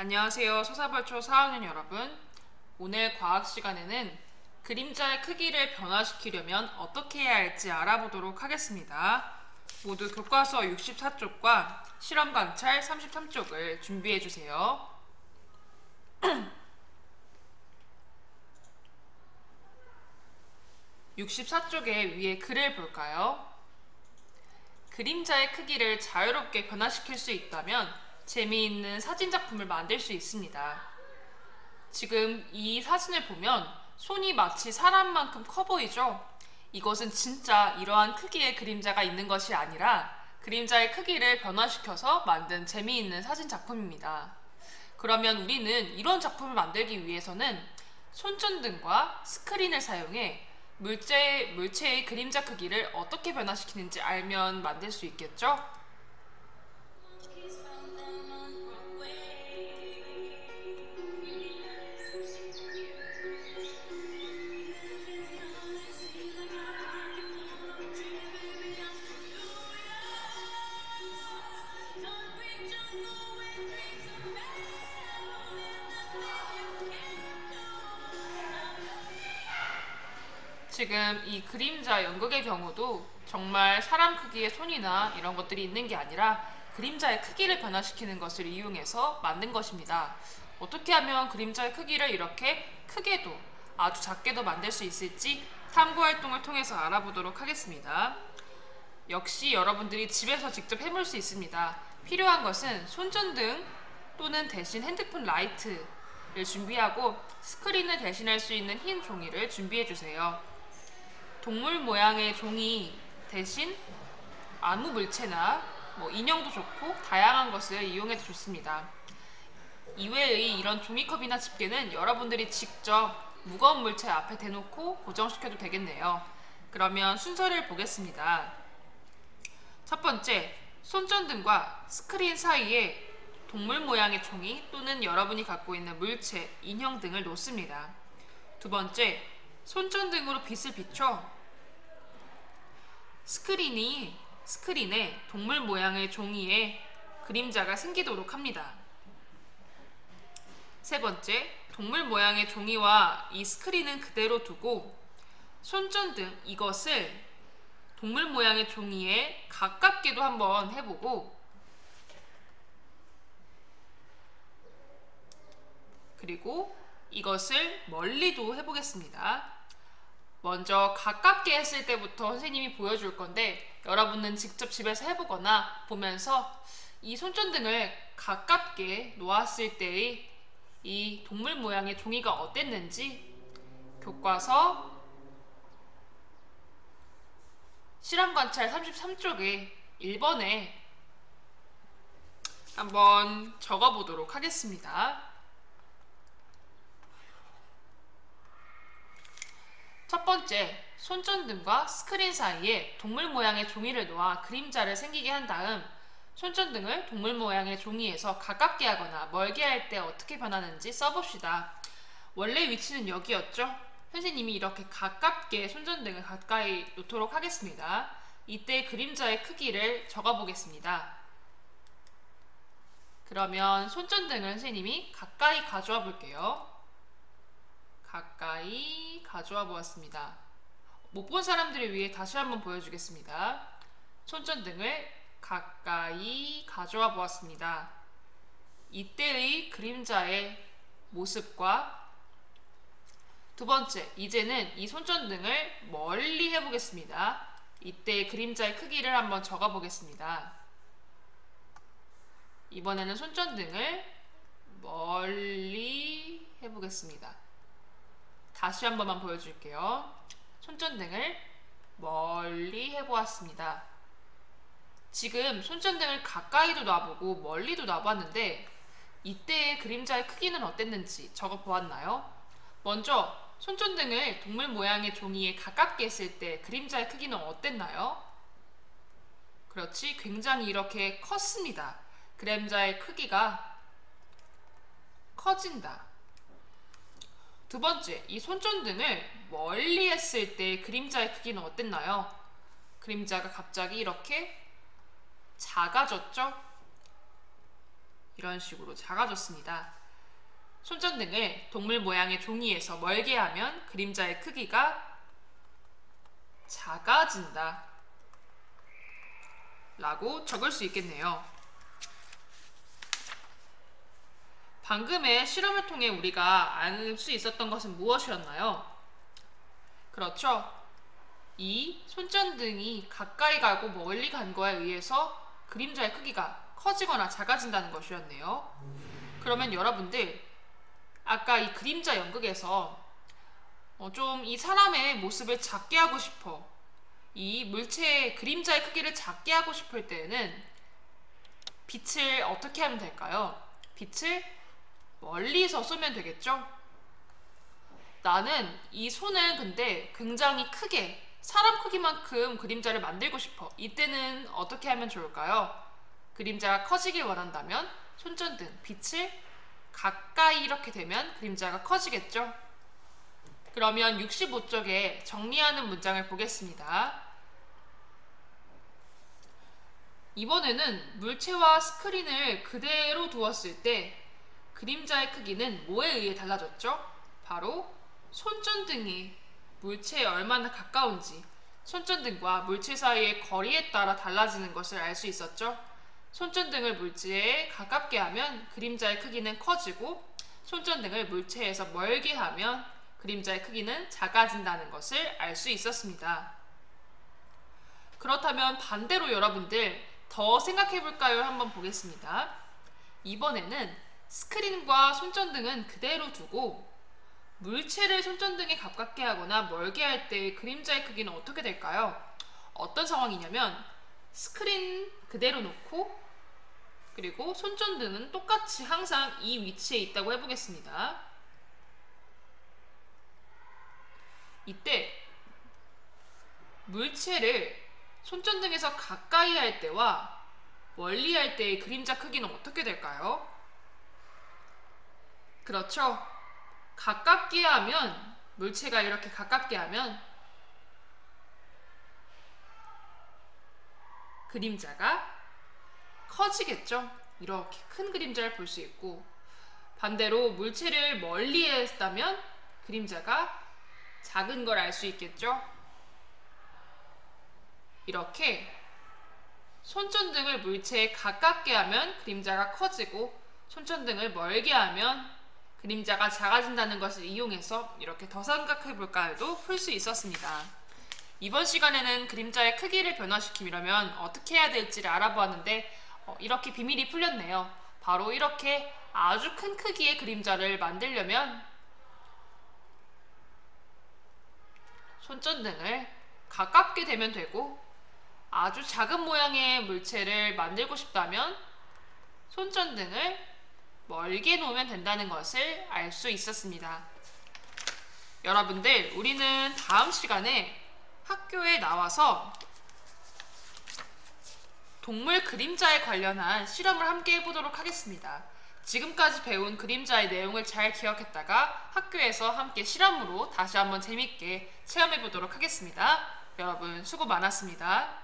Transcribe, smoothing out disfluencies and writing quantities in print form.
안녕하세요. 서사벌초 4학년 여러분. 오늘 과학 시간에는 그림자의 크기를 변화시키려면 어떻게 해야 할지 알아보도록 하겠습니다. 모두 교과서 64쪽과 실험 관찰 33쪽을 준비해 주세요. 64쪽의 위에 글을 볼까요? 그림자의 크기를 자유롭게 변화시킬 수 있다면 재미있는 사진 작품을 만들 수 있습니다. 지금 이 사진을 보면 손이 마치 사람만큼 커 보이죠? 이것은 진짜 이러한 크기의 그림자가 있는 것이 아니라 그림자의 크기를 변화시켜서 만든 재미있는 사진 작품입니다. 그러면 우리는 이런 작품을 만들기 위해서는 손전등과 스크린을 사용해 물체의 그림자 크기를 어떻게 변화시키는지 알면 만들 수 있겠죠? 지금 이 그림자 연극의 경우도 정말 사람 크기의 손이나 이런 것들이 있는 게 아니라 그림자의 크기를 변화시키는 것을 이용해서 만든 것입니다. 어떻게 하면 그림자의 크기를 이렇게 크게도 아주 작게도 만들 수 있을지 탐구 활동을 통해서 알아보도록 하겠습니다. 역시 여러분들이 집에서 직접 해볼 수 있습니다. 필요한 것은 손전등 또는 대신 핸드폰 라이트를 준비하고 스크린을 대신할 수 있는 흰 종이를 준비해 주세요. 동물 모양의 종이 대신 아무 물체나 인형도 좋고 다양한 것을 이용해도 좋습니다. 이외의 이런 종이컵이나 집게는 여러분들이 직접 무거운 물체 앞에 대놓고 고정시켜도 되겠네요. 그러면 순서를 보겠습니다. 첫 번째, 손전등과 스크린 사이에 동물 모양의 종이 또는 여러분이 갖고 있는 물체, 인형 등을 놓습니다. 두 번째, 손전등으로 빛을 비춰 스크린에 동물 모양의 종이에 그림자가 생기도록 합니다. 세 번째, 동물 모양의 종이와 이 스크린은 그대로 두고 손전등 이것을 동물 모양의 종이에 가깝게도 한번 해보고 그리고 이것을 멀리도 해보겠습니다. 먼저 가깝게 했을 때부터 선생님이 보여줄 건데 여러분은 직접 집에서 해보거나 보면서 이 손전등을 가깝게 놓았을 때의 이 동물 모양의 종이가 어땠는지 교과서 실험관찰 33쪽에 1번에 한번 적어보도록 하겠습니다. 첫 번째, 손전등과 스크린 사이에 동물 모양의 종이를 놓아 그림자를 생기게 한 다음 손전등을 동물 모양의 종이에서 가깝게 하거나 멀게 할 때 어떻게 변하는지 써봅시다. 원래 위치는 여기였죠? 선생님이 이렇게 가깝게 손전등을 가까이 놓도록 하겠습니다. 이때 그림자의 크기를 적어보겠습니다. 그러면 손전등을 선생님이 가까이 가져와 볼게요. 가까이 가져와 보았습니다. 못 본 사람들을 위해 다시 한번 보여주겠습니다. 손전등을 가까이 가져와 보았습니다. 이때의 그림자의 모습과 두 번째, 이제는 이 손전등을 멀리 해보겠습니다. 이때 그림자의 크기를 한번 적어보겠습니다. 이번에는 손전등을 멀리 해보겠습니다. 다시 한 번만 보여줄게요. 손전등을 멀리 해보았습니다. 지금 손전등을 가까이도 놔보고 멀리도 놔봤는데 이때의 그림자의 크기는 어땠는지 적어보았나요? 먼저 손전등을 동물 모양의 종이에 가깝게 했을 때 그림자의 크기는 어땠나요? 그렇지, 굉장히 이렇게 컸습니다. 그림자의 크기가 커진다. 두 번째, 이 손전등을 멀리 했을 때 그림자의 크기는 어땠나요? 그림자가 갑자기 이렇게 작아졌죠? 이런 식으로 작아졌습니다. 손전등을 동물 모양의 종이에서 멀게 하면 그림자의 크기가 작아진다 라고 적을 수 있겠네요. 방금의 실험을 통해 우리가 알 수 있었던 것은 무엇이었나요? 그렇죠. 이 손전등이 가까이 가고 멀리 간 거에 의해서 그림자의 크기가 커지거나 작아진다는 것이었네요. 그러면 여러분들 아까 이 그림자 연극에서 좀 이 사람의 모습을 작게 하고 싶어, 이 물체의 그림자의 크기를 작게 하고 싶을 때에는 빛을 어떻게 하면 될까요? 빛을 멀리서 쏘면 되겠죠? 나는 이 손은 근데 굉장히 크게 사람 크기만큼 그림자를 만들고 싶어. 이때는 어떻게 하면 좋을까요? 그림자가 커지길 원한다면 손전등, 빛을 가까이 이렇게 되면 그림자가 커지겠죠? 그러면 65쪽에 정리하는 문장을 보겠습니다. 이번에는 물체와 스크린을 그대로 두었을 때 그림자의 크기는 뭐에 의해 달라졌죠? 바로 손전등이 물체에 얼마나 가까운지, 손전등과 물체 사이의 거리에 따라 달라지는 것을 알 수 있었죠. 손전등을 물체에 가깝게 하면 그림자의 크기는 커지고, 손전등을 물체에서 멀게 하면 그림자의 크기는 작아진다는 것을 알 수 있었습니다. 그렇다면 반대로 여러분들 더 생각해볼까요? 한번 보겠습니다. 이번에는 스크린과 손전등은 그대로 두고 물체를 손전등에 가깝게 하거나 멀게 할 때 그림자의 크기는 어떻게 될까요? 어떤 상황이냐면 스크린 그대로 놓고 그리고 손전등은 똑같이 항상 이 위치에 있다고 해보겠습니다. 이때 물체를 손전등에서 가까이 할 때와 멀리 할 때의 그림자 크기는 어떻게 될까요? 그렇죠. 가깝게 하면, 물체가 이렇게 가깝게 하면 그림자가 커지겠죠. 이렇게 큰 그림자를 볼 수 있고, 반대로 물체를 멀리 했다면 그림자가 작은 걸 알 수 있겠죠. 이렇게 손전등을 물체에 가깝게 하면 그림자가 커지고, 손전등을 멀게 하면 그림자가 작아진다는 것을 이용해서 이렇게 더 생각해볼까요도 풀 수 있었습니다. 이번 시간에는 그림자의 크기를 변화시키려면 어떻게 해야 될지를 알아보았는데 이렇게 비밀이 풀렸네요. 바로 이렇게 아주 큰 크기의 그림자를 만들려면 손전등을 가깝게 대면 되고, 아주 작은 모양의 물체를 만들고 싶다면 손전등을 멀게 놓으면 된다는 것을 알 수 있었습니다. 여러분들, 우리는 다음 시간에 학교에 나와서 동물 그림자에 관련한 실험을 함께 해보도록 하겠습니다. 지금까지 배운 그림자의 내용을 잘 기억했다가 학교에서 함께 실험으로 다시 한번 재밌게 체험해 보도록 하겠습니다. 여러분 수고 많았습니다.